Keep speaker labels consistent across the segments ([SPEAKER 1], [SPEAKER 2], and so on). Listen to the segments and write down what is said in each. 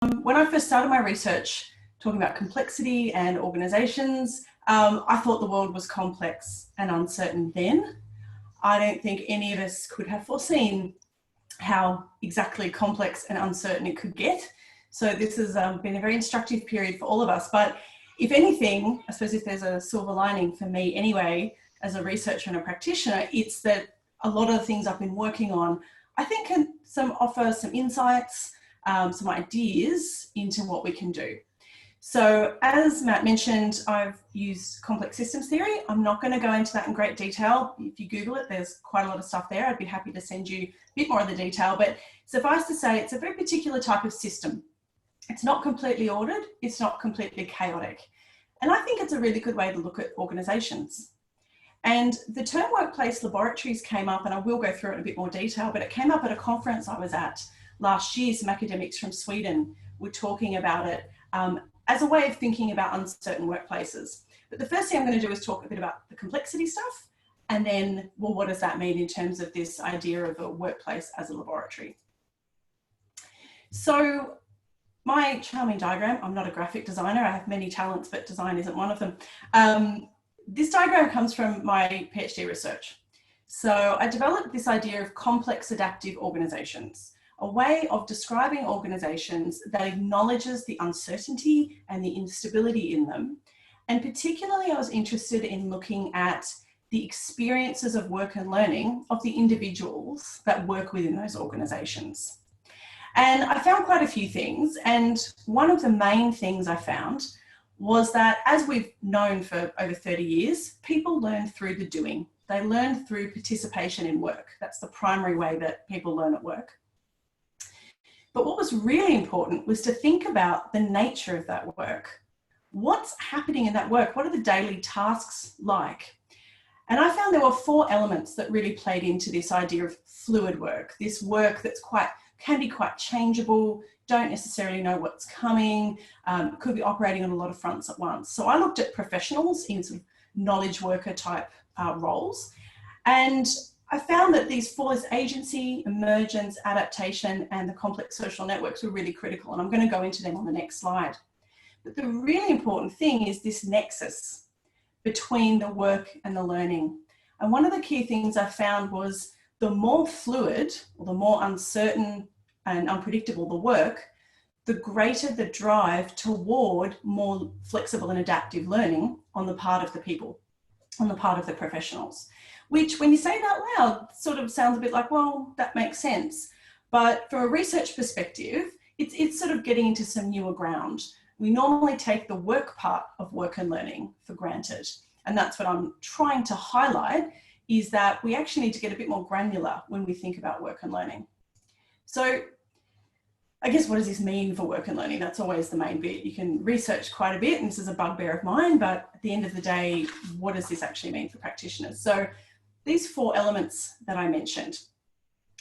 [SPEAKER 1] When I first started my research talking about complexity and organisations, I thought the world was complex and uncertain then. I don't think any of us could have foreseen how exactly complex and uncertain it could get. So this has been a very instructive period for all of us. But if anything, I suppose if there's a silver lining for me anyway, as a researcher and a practitioner, it's that a lot of the things I've been working on, I think can offer some insights, some ideas into what we can do. So as Matt mentioned, I've used complex systems theory. I'm not going to go into that in great detail. If you Google it, there's quite a lot of stuff there. I'd be happy to send you a bit more of the detail, but suffice to say, it's a very particular type of system. It's not completely ordered. It's not completely chaotic. And I think it's a really good way to look at organizations. And the term workplace laboratories came up, and I will go through it in a bit more detail, but it came up at a conference I was at last year. Some academics from Sweden were talking about it as a way of thinking about uncertain workplaces. But the first thing I'm going to do is talk a bit about the complexity stuff, and then, well, what does that mean in terms of this idea of a workplace as a laboratory? So my charming diagram, I'm not a graphic designer, I have many talents, but design isn't one of them. This diagram comes from my PhD research. So I developed this idea of complex adaptive organizations, a way of describing organizations that acknowledges the uncertainty and the instability in them. And particularly I was interested in looking at the experiences of work and learning of the individuals that work within those organizations. And I found quite a few things. And one of the main things I found was that, as we've known for over 30 years, people learn through the doing. They learn through participation in work. That's the primary way that people learn at work. But what was really important was to think about the nature of that work. What's happening in that work? What are the daily tasks like? And I found there were 4 elements that really played into this idea of fluid work, this work that's can be quite changeable, don't necessarily know what's coming, could be operating on a lot of fronts at once. So I looked at professionals in sort of knowledge worker type roles, and I found that these 4, agency, emergence, adaptation, and the complex social networks were really critical, and I'm going to go into them on the next slide. But the really important thing is this nexus between the work and the learning. And one of the key things I found was the more fluid, or the more uncertain and unpredictable the work, the greater the drive toward more flexible and adaptive learning on the part of the people, on the part of the professionals. Which, when you say it out loud, sort of sounds a bit like, well, that makes sense. But from a research perspective, it's sort of getting into some newer ground. We normally take the work part of work and learning for granted. And that's what I'm trying to highlight, is that we actually need to get a bit more granular when we think about work and learning. So I guess, what does this mean for work and learning? That's always the main bit. You can research quite a bit, and this is a bugbear of mine, but at the end of the day, what does this actually mean for practitioners? So these 4 elements that I mentioned.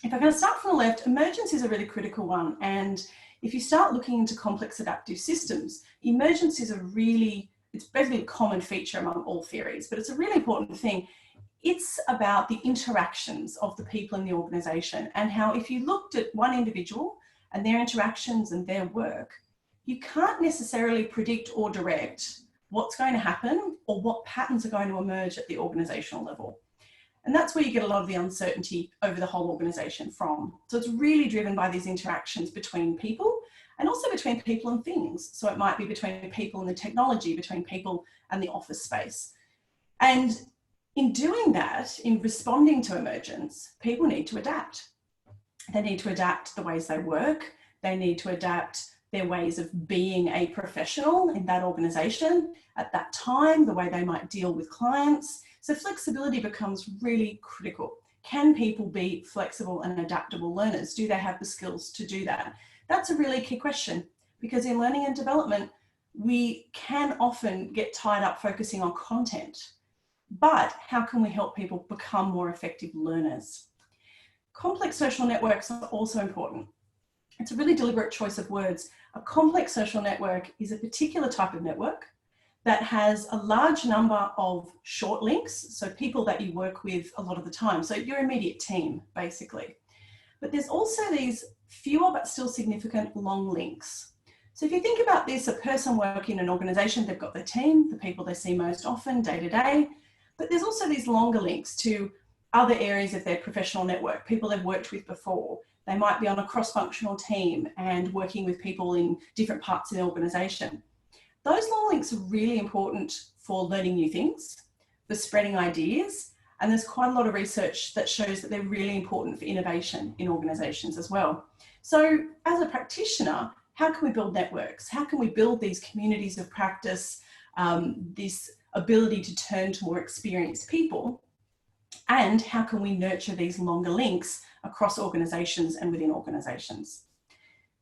[SPEAKER 1] If I'm going to start from the left, emergence is a really critical one. And if you start looking into complex adaptive systems, emergence is it's basically a common feature among all theories, but it's a really important thing. It's about the interactions of the people in the organization, and how if you looked at one individual and their interactions and their work, you can't necessarily predict or direct what's going to happen or what patterns are going to emerge at the organizational level. And that's where you get a lot of the uncertainty over the whole organization from. So it's really driven by these interactions between people, and also between people and things. So it might be between people and the technology, between people and the office space. And in doing that, in responding to emergence, people need to adapt. They need to adapt the ways they work. They need to adapt their ways of being a professional in that organization at that time, the way they might deal with clients. So flexibility becomes really critical. Can people be flexible and adaptable learners? Do they have the skills to do that? That's a really key question, because in learning and development, we can often get tied up focusing on content. But how can we help people become more effective learners? Complex social networks are also important. It's a really deliberate choice of words. A complex social network is a particular type of network that has a large number of short links, so people that you work with a lot of the time, so your immediate team, basically. But there's also these fewer but still significant long links. So if you think about this, a person working in an organisation, they've got their team, the people they see most often day to day, but there's also these longer links to other areas of their professional network, people they've worked with before. They might be on a cross-functional team and working with people in different parts of the organisation. Those long links are really important for learning new things, for spreading ideas, and there's quite a lot of research that shows that they're really important for innovation in organisations as well. So as a practitioner, how can we build networks? How can we build these communities of practice, this ability to turn to more experienced people? And how can we nurture these longer links across organisations and within organisations?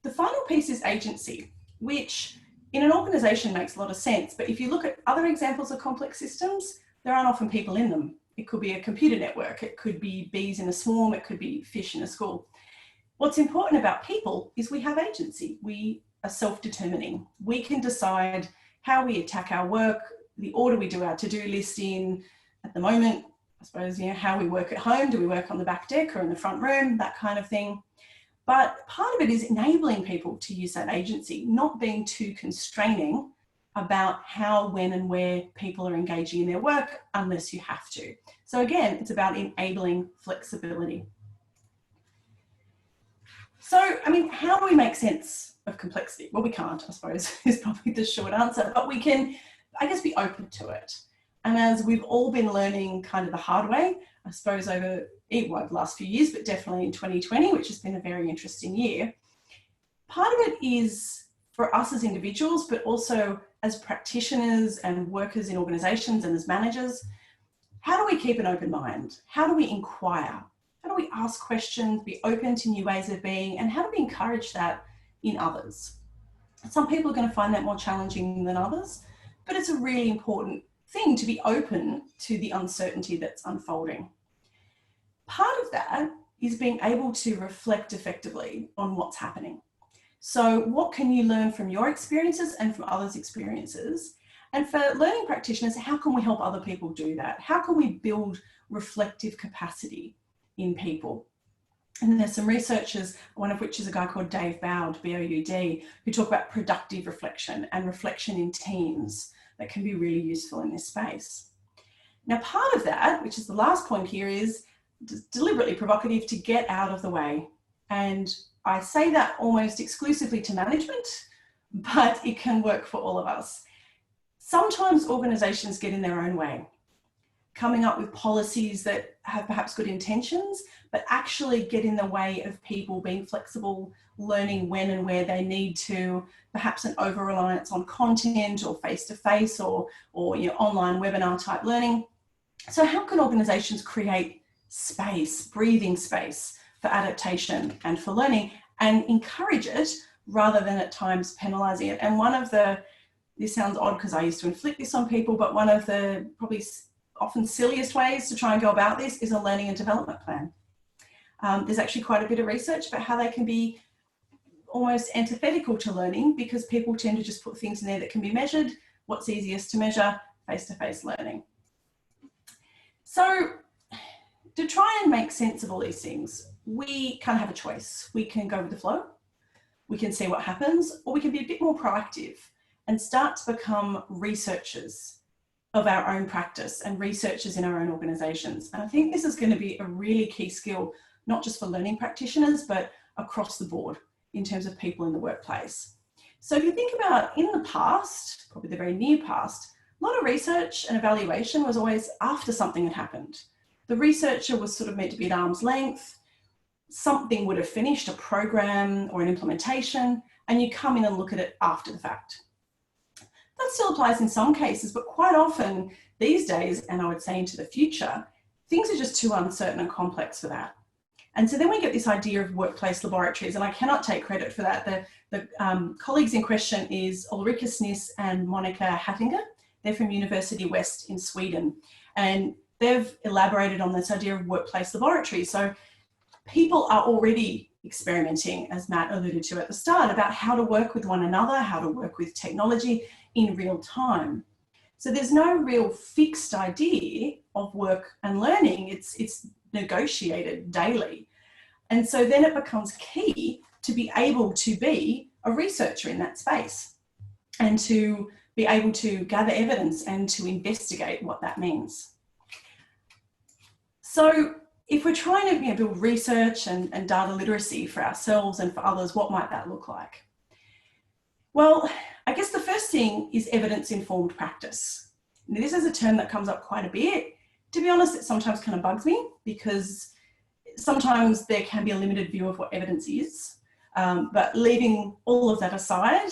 [SPEAKER 1] The final piece is agency, which in an organisation makes a lot of sense. But if you look at other examples of complex systems, there aren't often people in them. It could be a computer network, it could be bees in a swarm, it could be fish in a school. What's important about people is we have agency. We are self-determining. We can decide how we attack our work, the order we do our to-do list in. At the moment, I suppose, how we work at home. Do we work on the back deck or in the front room? That kind of thing. But part of it is enabling people to use that agency, not being too constraining about how, when and where people are engaging in their work unless you have to. So again, it's about enabling flexibility. So, I mean, how do we make sense of complexity? Well, we can't, I suppose, is probably the short answer, but we can, I guess, be open to it. And as we've all been learning kind of the hard way, I suppose over the last few years, but definitely in 2020, which has been a very interesting year, part of it is for us as individuals, but also as practitioners and workers in organisations and as managers, how do we keep an open mind? How do we inquire? How do we ask questions, be open to new ways of being, and how do we encourage that in others? Some people are going to find that more challenging than others, but it's a really important thing to be open to the uncertainty that's unfolding. Part of that is being able to reflect effectively on what's happening. So what can you learn from your experiences and from others' experiences? And for learning practitioners, how can we help other people do that? How can we build reflective capacity in people? And there's some researchers, one of which is a guy called Dave Boud, B-O-U-D, who talk about productive reflection and reflection in teams that can be really useful in this space. Now, part of that, which is the last point here, is deliberately provocative to get out of the way. And I say that almost exclusively to management, but it can work for all of us. Sometimes organisations get in their own way, coming up with policies that have perhaps good intentions, but actually get in the way of people being flexible, learning when and where they need to, perhaps an over-reliance on content or face-to-face or online webinar type learning. So how can organisations create space, breathing space for adaptation and for learning and encourage it rather than at times penalising it? And one of the, this sounds odd because I used to inflict this on people, but one of the probably often silliest ways to try and go about this is a learning and development plan. There's actually quite a bit of research about how they can be almost antithetical to learning because people tend to just put things in there that can be measured. What's easiest to measure? Face-to-face learning. So to try and make sense of all these things, we kind of have a choice. We can go with the flow, we can see what happens, or we can be a bit more proactive and start to become researchers of our own practice and researchers in our own organisations. And I think this is going to be a really key skill, not just for learning practitioners, but across the board in terms of people in the workplace. So if you think about in the past, probably the very near past, a lot of research and evaluation was always after something had happened. The researcher was sort of meant to be at arm's length. Something would have finished, a program or an implementation, and you come in and look at it after the fact. That still applies in some cases, but quite often these days, and I would say into the future, things are just too uncertain and complex for that. And so then we get this idea of workplace laboratories, and I cannot take credit for that. The colleagues in question is Ulrika Sniss and Monica Hattinger. They're from University West in Sweden, and they've elaborated on this idea of workplace laboratories. So people are already experimenting, as Matt alluded to at the start, about how to work with one another, how to work with technology in real time. So there's no real fixed idea of work and learning. It's negotiated daily. And so then it becomes key to be able to be a researcher in that space and to be able to gather evidence and to investigate what that means. So if we're trying to build research and data literacy for ourselves and for others, what might that look like? Well, I guess the first thing is evidence-informed practice. Now, this is a term that comes up quite a bit. To be honest, it sometimes kind of bugs me because sometimes there can be a limited view of what evidence is. But leaving all of that aside,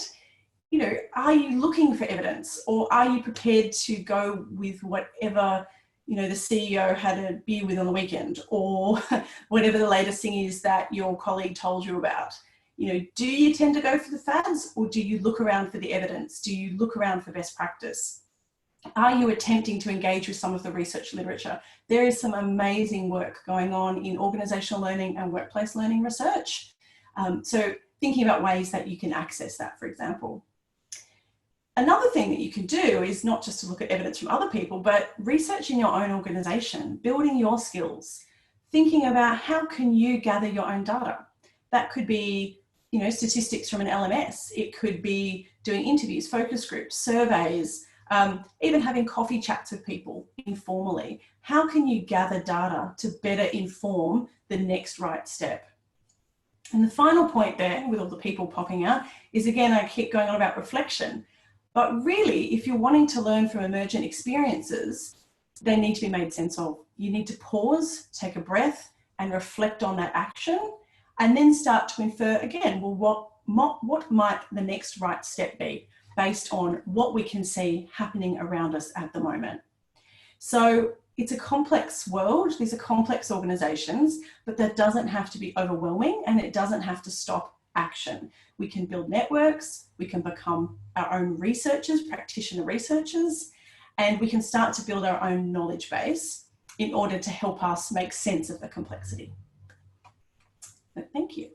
[SPEAKER 1] are you looking for evidence, or are you prepared to go with whatever, the CEO had a beer with on the weekend, or whatever the latest thing is that your colleague told you about? Do you tend to go for the fads, or do you look around for the evidence? Do you look around for best practice? Are you attempting to engage with some of the research literature? There is some amazing work going on in organisational learning and workplace learning research. So thinking about ways that you can access that, for example. Another thing that you can do is not just to look at evidence from other people, but researching your own organisation, building your skills, thinking about how can you gather your own data. That could be, statistics from an LMS. It could be doing interviews, focus groups, surveys, even having coffee chats with people informally. How can you gather data to better inform the next right step? And the final point there, with all the people popping out, is again, I keep going on about reflection. But really, if you're wanting to learn from emergent experiences, they need to be made sense of. You need to pause, take a breath, and reflect on that action, and then start to infer again, well, what might the next right step be based on what we can see happening around us at the moment. So it's a complex world, these are complex organisations, but that doesn't have to be overwhelming, and it doesn't have to stop action. We can build networks, we can become our own researchers, practitioner researchers, and we can start to build our own knowledge base in order to help us make sense of the complexity. But thank you.